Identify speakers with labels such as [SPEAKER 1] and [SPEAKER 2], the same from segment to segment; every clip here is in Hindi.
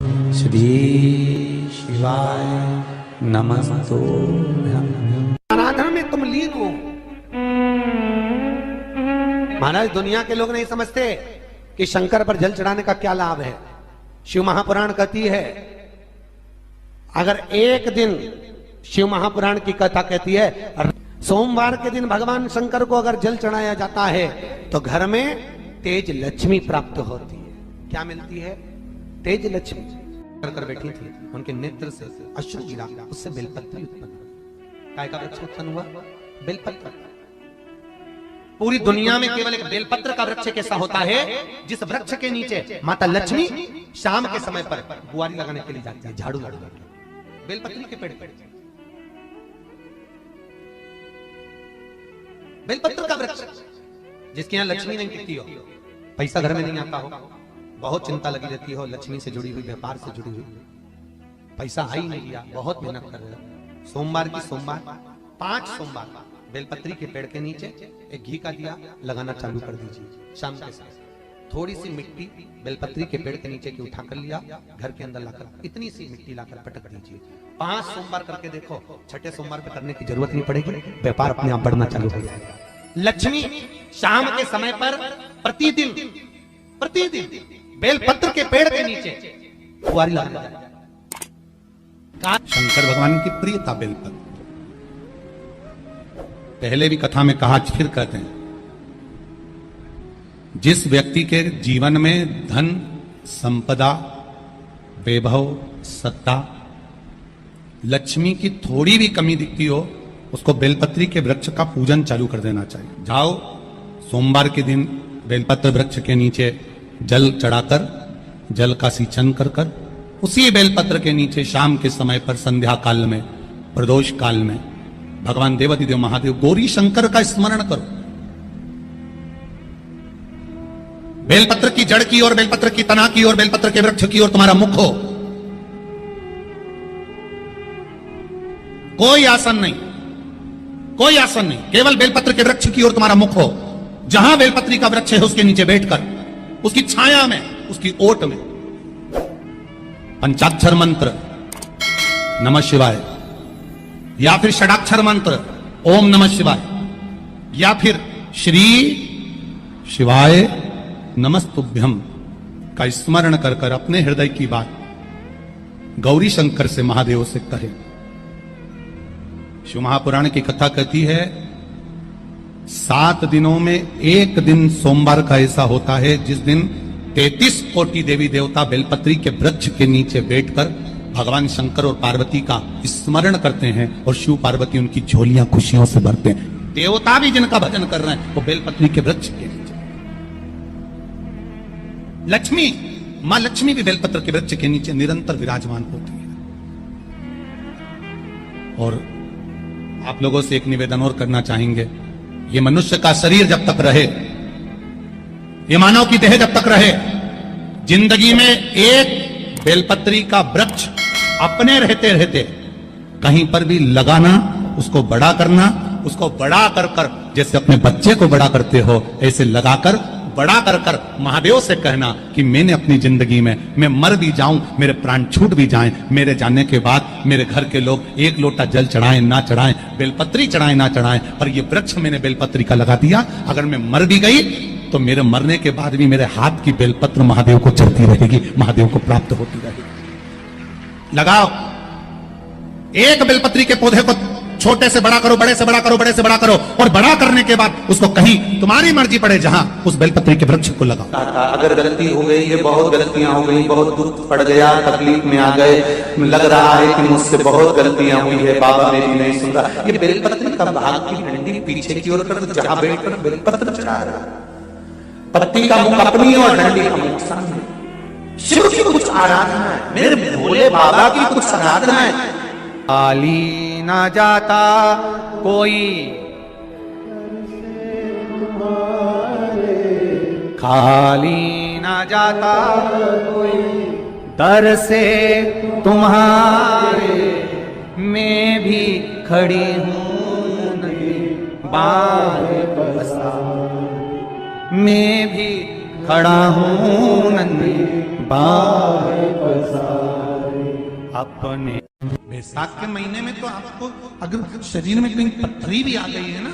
[SPEAKER 1] श्री शिवाय नमस्तुभ्यं।
[SPEAKER 2] आराधना में तुम लीन हो। महाराज दुनिया के लोग नहीं समझते कि शंकर पर जल चढ़ाने का क्या लाभ है। शिव महापुराण कहती है, अगर एक दिन शिव महापुराण की कथा कहती है सोमवार के दिन भगवान शंकर को अगर जल चढ़ाया जाता है तो घर में तेज लक्ष्मी प्राप्त होती है। क्या मिलती है? तेज लक्ष्मी। कर बैठी थी, उनके नेत्र से अश्रु गिरा, उससे बेलपत्र उत्पन्न हुआ। काय का वृक्ष उत्पन्न हुआ? बेलपत्र। पूरी दुनिया में केवल एक बेलपत्र का वृक्ष कैसा होता है जिस वृक्ष के नीचे माता लक्ष्मी शाम के समय पर बुआरी लगाने के लिए जाती है, झाड़ू लगाने के लिए। बेलपत्री के पेड़ पर बेलपत्र का वृक्ष, जिसके यहाँ लक्ष्मी नहीं दिखती हो, पैसा घर में नहीं आता हो, बहुत चिंता लगी रहती हो, लक्ष्मी से जुड़ी हुई, व्यापार से जुड़ी हुई, पैसा आ ही नहीं गया, बहुत मेहनत कर रहे हो। सोमवार की सोमवार 5 सोमवार बेलपत्री के पेड़ के नीचे एक घी का दिया लगाना चालू कर दीजिए। शाम के समय थोड़ी सी मिट्टी बेलपत्री के पेड़ के नीचे की उठा कर लिया, घर के अंदर लाकर इतनी सी मिट्टी लाकर पटक दीजिए। 5 सोमवार करके देखो, छठे सोमवार पे करने की जरूरत नहीं पड़ेगी, व्यापार अपने आप बढ़ना चालू हो जाएगा। लक्ष्मी शाम के समय पर प्रतिदिन बेलपत्र के पेड़ के नीचे बुआरी लगाना।
[SPEAKER 3] शंकर भगवान की प्रियता बेलपत्र। पहले भी कथा में कहा, फिर कहते हैं, जिस व्यक्ति के जीवन में धन, संपदा, वैभव, सत्ता, लक्ष्मी की थोड़ी भी कमी दिखती हो, उसको बेलपत्री के वृक्ष का पूजन चालू कर देना चाहिए। जाओ सोमवार के दिन बेलपत्र वृक्ष के नीचे जल चढ़ाकर, जल का सिंचन कर कर, उसी बेलपत्र के नीचे शाम के समय पर संध्या काल में, प्रदोष काल में भगवान देवाधिदेव महादेव गौरी शंकर का स्मरण करो। बेलपत्र की जड़ की ओर, बेलपत्र की तना की ओर, बेलपत्र के वृक्ष की ओर तुम्हारा मुख हो। कोई आसन नहीं, कोई आसन नहीं, केवल बेलपत्र के वृक्ष की ओर तुम्हारा मुख हो। जहां बेलपत्री का वृक्ष है उसके नीचे बैठकर, उसकी छाया में, उसकी ओट में पंचाक्षर मंत्र नमः शिवाय, या फिर षडाक्षर मंत्र ओम नमः शिवाय, या फिर श्री शिवाय नमस्तुभ्यम का स्मरण कर कर अपने हृदय की बात गौरी शंकर से, महादेव से कहे। शिव महापुराण की कथा कहती है 7 दिनों में एक दिन सोमवार का ऐसा होता है जिस दिन 33 कोटि देवी देवता बेलपत्री के वृक्ष के नीचे बैठकर भगवान शंकर और पार्वती का स्मरण करते हैं और शिव पार्वती उनकी झोलियां खुशियों से भरते हैं। देवता भी जिनका भजन कर रहे हैं वो बेलपत्री के वृक्ष के नीचे। लक्ष्मी, मां लक्ष्मी भी बेलपत्र के वृक्ष के नीचे निरंतर विराजमान होती है। और आप लोगों से एक निवेदन और करना चाहेंगे, ये मनुष्य का शरीर जब तक रहे, ये मानव की देह जब तक रहे, जिंदगी में एक बेलपत्री का वृक्ष अपने रहते रहते कहीं पर भी लगाना, उसको बड़ा करना, उसको बड़ा कर कर जैसे अपने बच्चे को बड़ा करते हो ऐसे लगाकर बड़ा कर कर महादेव से कहना कि मैंने अपनी जिंदगी में, मैं मर भी जाऊं, मेरे प्राण छूट भी जाएं, मेरे जाने के बाद मेरे घर के लोग एक लोटा जल चढ़ाएं ना चढ़ाएं, बेलपत्री चढ़ाएं ना चढ़ाएं, पर ये वृक्ष मैंने बेलपत्री का लगा दिया, अगर मैं मर भी गई तो मेरे मरने के बाद भी मेरे हाथ की बेलपत्र महादेव को चढ़ती रहेगी, महादेव को प्राप्त होती रहेगी। लगाओ एक बेलपत्री के पौधे को, छोटे से बड़ा करो, बड़े से बड़ा करो, बड़े से बड़ा करो, और बड़ा करने के बाद उसको कहीं तुम्हारी मर्जी पड़े जहां उस बेलपत्री के वृक्ष को लगाओ।
[SPEAKER 4] अगर गलती हो गई, ये बहुत गलतियां हो गई, बहुत दुख पड़ गया, तकलीफ में आ गए, लग रहा है कि मुझसे बहुत गलतियां हुई है, बाबा मेरी नहीं सुन रहा, ये बेलपत्री का भाग की डंडी पीछे की ओर कर, जहां बैठकर बेलपत्र चढ़ा रहा, पत्ती का मुख अपनी और डंडी का मुख सामने। शिव की कुछ आराधना है, मेरे भोले बाबा की कुछ आराधना है।
[SPEAKER 1] खाली ना जाता कोई, खाली ना जाता कोई, दर से तुम्हारे मैं भी खड़ी हूँ नहीं, बाहें पसार मैं भी खड़ा हूँ नंदी, बाहें पसार। अपने।
[SPEAKER 3] बैसाख के महीने में तो आपको अगर शरीर में कहीं पथरी भी आ गई है ना,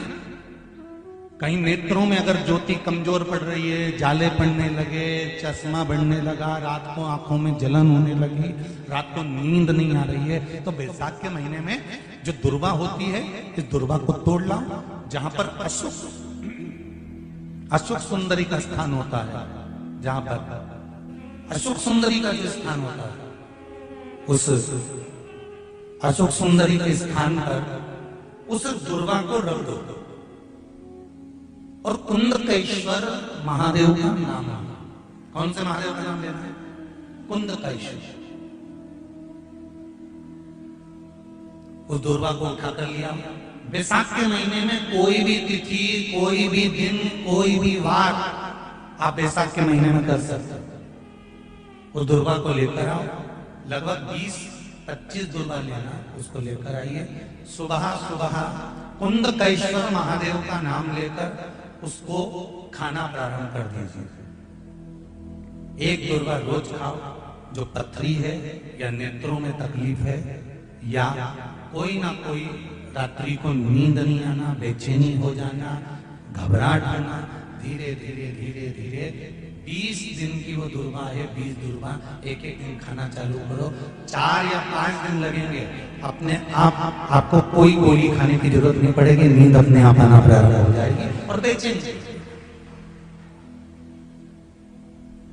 [SPEAKER 3] कहीं नेत्रों में अगर ज्योति कमजोर पड़ रही है, जाले पड़ने लगे, चश्मा बढ़ने लगा, रात को आंखों में जलन होने लगी, रात को नींद नहीं आ रही है, तो बैसाख के महीने में जो दुर्वा होती है, इस दुर्वा को तोड़ लाओ। जहां पर अशुक सुंदरी का स्थान होता है, जहां पर अशुक सुंदरी का जो स्थान होता है, उस अशुक सुंदरी के स्थान पर उस दुर्वा को रख दो। और कुंदकेश्वर महादेव का नाम है। कौन से महादेव का नाम लेना है? कुंदकेश्वर। उस दुर्वा को उठाकर लिया। बैसाख के महीने में कोई भी तिथि, कोई भी दिन, कोई भी वार आप बैसाख के महीने में कर सकते हो। उस दुर्वा को लेकर आओ, लगभग 20-25 दुर्वा लेना, उसको लेकर आइए। सुबह सुबह कुंदकेश्वर महादेव का नाम लेकर उसको खाना प्रारंभ कर दीजिए। एक दुर्वा रोज खाओ। जो पथरी है या नेत्रों में तकलीफ है या कोई ना कोई रात्रि को नींद नहीं आना, बेचैनी हो जाना, घबराहट आना, धीरे धीरे धीरे धीरे 20 दिन की वो दुर्वा है, 20 दुर्वा एक एक दिन खाना चालू करो। 4 या 5 दिन लगेंगे, अपने आप आपको कोई गोली खाने की जरूरत नहीं पड़ेगी, नींद अपने आप आना प्रारंभ हो जाएगी और बेचैनी।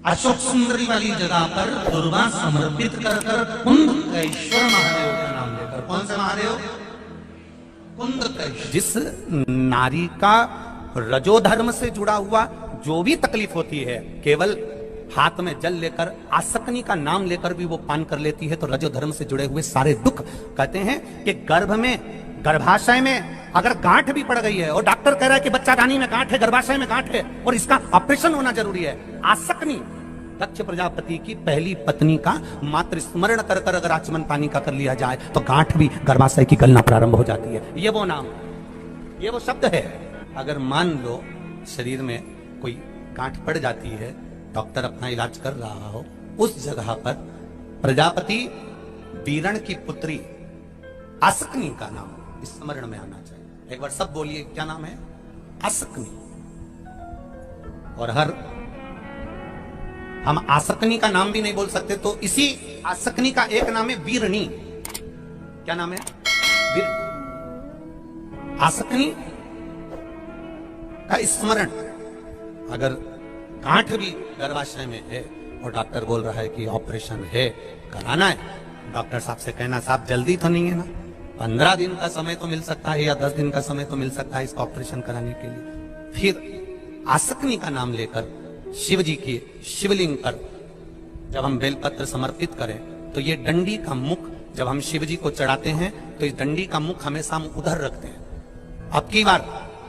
[SPEAKER 3] अशोक सुंदरी वाली जगह पर दुर्वा समर्पित कर कुंदकेश्वर महादेव का नाम लेकर। कौन से महादेव? कुंदकेश्वर।
[SPEAKER 1] जिस नारी का रजोधर्म से जुड़ा हुआ जो भी तकलीफ होती है, केवल हाथ में जल लेकर आसक्ति का नाम लेकर भी वो पान कर लेती है, तो रजोधर्म से जुड़े हुए सारे दुख, कहते हैं कि गर्भ में, गर्भाशय में अगर गांठ भी पड़ गई है और डॉक्टर कह रहा है कि बच्चादानी में गांठ है, गर्भाशय में गांठ है और इसका ऑपरेशन होना जरूरी है, आसक्ति दक्ष प्रजापति की पहली पत्नी का मात्र स्मरण कर कर अगर आचमन पानी का कर लिया जाए तो गांठ भी गर्भाशय की गलना प्रारंभ हो जाती है। ये वो नाम, ये वो शब्द है। अगर मान लो शरीर में कोई गांठ पड़ जाती है, डॉक्टर अपना इलाज कर रहा हो, उस जगह पर प्रजापति बीरण की पुत्री आसक्ति का नाम स्मरण में आना चाहिए। एक बार सब बोलिए, क्या नाम है? आसक्ति। और हम आसक्ति का नाम भी नहीं बोल सकते, तो इसी आसक्ति का एक नाम है बीरणी। क्या नाम है? आसक्ति का स्मरण। अगर गांठ भी गर्भाशय में है और डॉक्टर बोल रहा है कि ऑपरेशन है, कराना है, डॉक्टर साहब से कहना, साहब जल्दी तो नहीं है ना, 15 दिन का समय तो मिल सकता है या 10 दिन का समय तो मिल सकता है इसका ऑपरेशन कराने के लिए। फिर आसक्ति का नाम लेकर शिव जी की शिवलिंग पर जब हम बेलपत्र समर्पित करें तो ये डंडी का मुख जब हम शिव जी को चढ़ाते हैं तो इस डंडी का मुख हमेशा हम उधर रखते हैं। अब की बार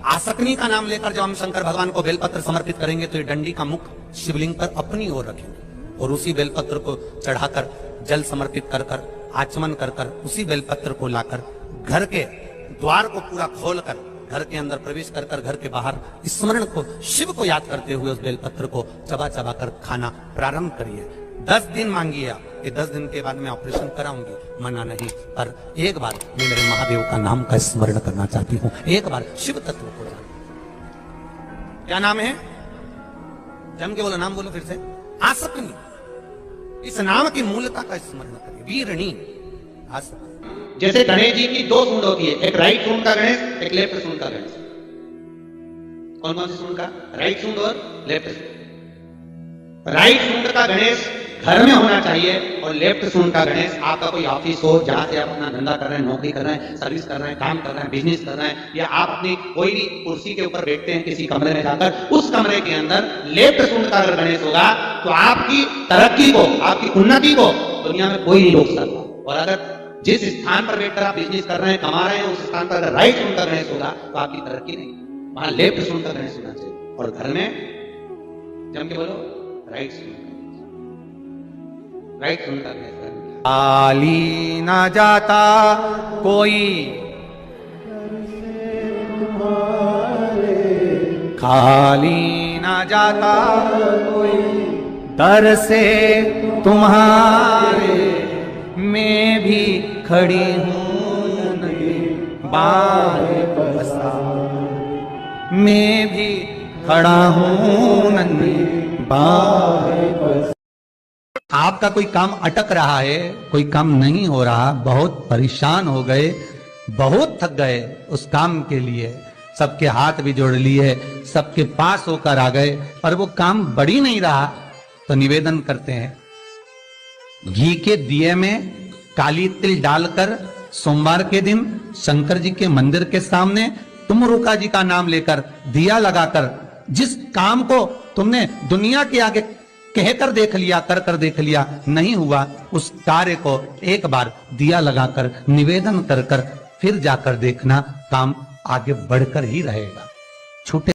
[SPEAKER 1] आसक्ति का नाम लेकर जब हम शंकर भगवान को बेलपत्र समर्पित करेंगे तो ये डंडी का मुख शिवलिंग पर अपनी ओर रखेंगे और उसी बेलपत्र को चढ़ाकर जल समर्पित कर कर आचमन कर कर उसी बेलपत्र को लाकर घर के द्वार को पूरा खोलकर घर के अंदर प्रवेश कर कर घर के बाहर स्मरण को, शिव को याद करते हुए उस बेलपत्र को चबा चबा कर खाना प्रारंभ करिए। 10 दिन मांगिए आप, ये 10 दिन के बाद मैं ऑपरेशन कराऊंगी, मना नहीं, पर एक बार मैं मेरे महादेव का नाम का स्मरण करना चाहती हूँ, एक बार शिव तत्व को जान। क्या नाम है? जम के बोलो, नाम बोलो फिर से। आसक्ति। इस नाम की मूलता का स्मरण करिए। वीरणी आसक्ति।
[SPEAKER 2] जैसे गणेश जी की 2 सूंड होती है, एक राइट सूंड का गणेश, एक लेफ्ट सूंड का गणेश। कौन कौन सी सूंड का? राइट सूंड और लेफ्ट सूंड। राइट सूंड का गणेश घर में होना चाहिए और लेफ्ट सूंड का गणेश आपका कोई ऑफिस हो, जहां से आप अपना धंधा कर रहे हैं, नौकरी कर रहे हैं, सर्विस कर रहे हैं, काम कर रहे हैं, बिजनेस कर रहे हैं, या आप अपनी कोई भी कुर्सी के ऊपर बैठते हैं किसी कमरे में जाकर, उस कमरे के अंदर लेफ्ट सूंड का अगर गणेश होगा तो आपकी तरक्की को, आपकी उन्नति को दुनिया में कोई नहीं रोक सकता। और अगर जिस स्थान पर बैठकर आप बिजनेस कर रहे हैं, कमा रहे हैं, उस स्थान पर अगर राइट सूंड का गणेश होगा तो आपकी तरक्की नहीं, वहां लेफ्ट सूंड का गणेश होना चाहिए। और घर में जम के बोलो, राइट सूंड का गणेश।
[SPEAKER 1] खाली ना जाता कोई, खाली ना जाता कोई, दर से तुम्हारे मैं खड़ी हूं नदी बाहें पसार, मैं भी खड़ा हूं नन्ही बाहें पसार। आपका कोई काम अटक रहा है, कोई काम नहीं हो रहा, बहुत परेशान हो गए, बहुत थक गए उस काम के लिए, सबके हाथ भी जोड़ लिए, सबके पास होकर आ गए, पर वो काम बढ़ ही नहीं रहा, तो निवेदन करते हैं घी के दिए में काली तिल डालकर सोमवार के दिन शंकर जी के मंदिर के सामने तुम रुका जी का नाम लेकर दिया लगाकर, जिस काम को तुमने दुनिया के आगे कहकर देख लिया, कर कर देख लिया, नहीं हुआ, उस कार्य को एक बार दिया लगाकर निवेदन कर कर फिर जाकर देखना, काम आगे बढ़कर ही रहेगा। छूटे